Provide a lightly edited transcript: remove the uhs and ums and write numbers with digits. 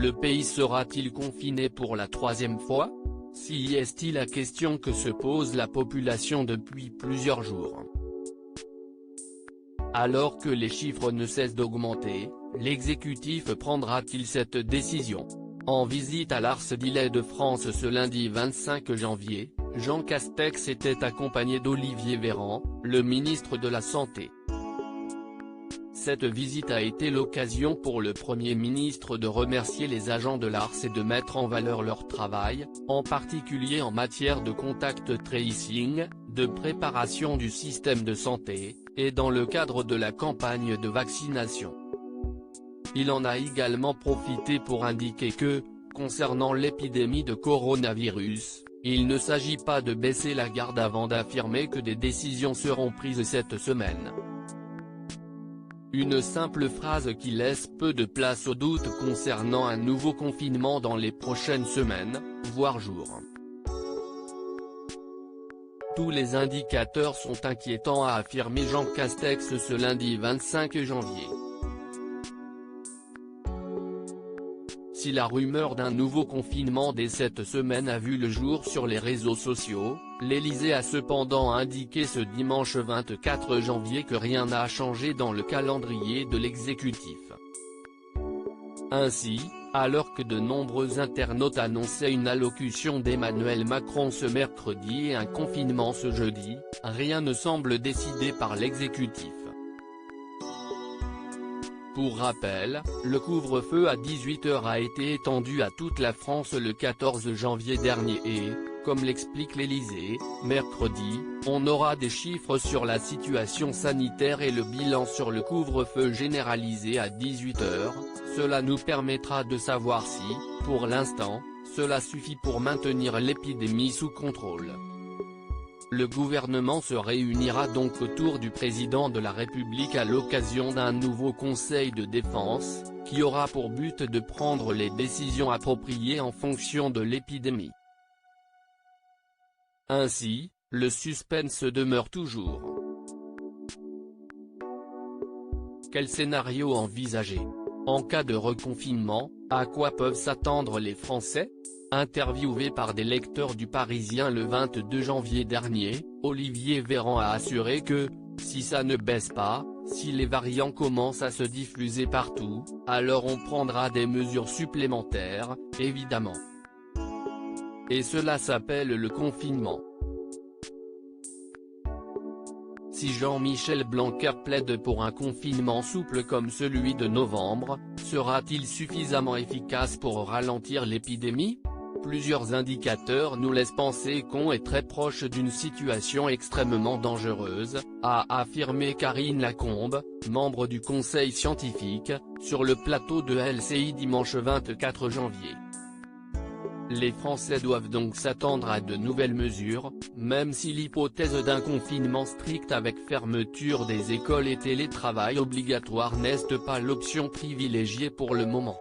Le pays sera-t-il confiné pour la troisième fois? Si est-il la question que se pose la population depuis plusieurs jours. Alors que les chiffres ne cessent d'augmenter, l'exécutif prendra-t-il cette décision? En visite à l'Ars d'Île-de-France ce lundi 25 janvier, Jean Castex était accompagné d'Olivier Véran, le ministre de la Santé. Cette visite a été l'occasion pour le Premier ministre de remercier les agents de l'Ars et de mettre en valeur leur travail, en particulier en matière de contact tracing, de préparation du système de santé, et dans le cadre de la campagne de vaccination. Il en a également profité pour indiquer que, concernant l'épidémie de coronavirus, il ne s'agit pas de baisser la garde avant d'affirmer que des décisions seront prises cette semaine. Une simple phrase qui laisse peu de place au doute concernant un nouveau confinement dans les prochaines semaines, voire jours. Tous les indicateurs sont inquiétants, a affirmé Jean Castex ce lundi 25 janvier. Si la rumeur d'un nouveau confinement dès cette semaine a vu le jour sur les réseaux sociaux, l'Élysée a cependant indiqué ce dimanche 24 janvier que rien n'a changé dans le calendrier de l'exécutif. Ainsi, alors que de nombreux internautes annonçaient une allocution d'Emmanuel Macron ce mercredi et un confinement ce jeudi, rien ne semble décidé par l'exécutif. Pour rappel, le couvre-feu à 18h a été étendu à toute la France le 14 janvier dernier et, comme l'explique l'Élysée, mercredi, on aura des chiffres sur la situation sanitaire et le bilan sur le couvre-feu généralisé à 18h, cela nous permettra de savoir si, pour l'instant, cela suffit pour maintenir l'épidémie sous contrôle. Le gouvernement se réunira donc autour du président de la République à l'occasion d'un nouveau conseil de défense, qui aura pour but de prendre les décisions appropriées en fonction de l'épidémie. Ainsi, le suspense demeure toujours. Quel scénario envisager? En cas de reconfinement, à quoi peuvent s'attendre les Français? Interviewé par des lecteurs du Parisien le 22 janvier dernier, Olivier Véran a assuré que, si ça ne baisse pas, si les variants commencent à se diffuser partout, alors on prendra des mesures supplémentaires, évidemment. Et cela s'appelle le confinement. Si Jean-Michel Blanquer plaide pour un confinement souple comme celui de novembre, sera-t-il suffisamment efficace pour ralentir l'épidémie? Plusieurs indicateurs nous laissent penser qu'on est très proche d'une situation extrêmement dangereuse, a affirmé Karine Lacombe, membre du conseil scientifique, sur le plateau de LCI dimanche 24 janvier. Les Français doivent donc s'attendre à de nouvelles mesures, même si l'hypothèse d'un confinement strict avec fermeture des écoles et télétravail obligatoire n'est pas l'option privilégiée pour le moment.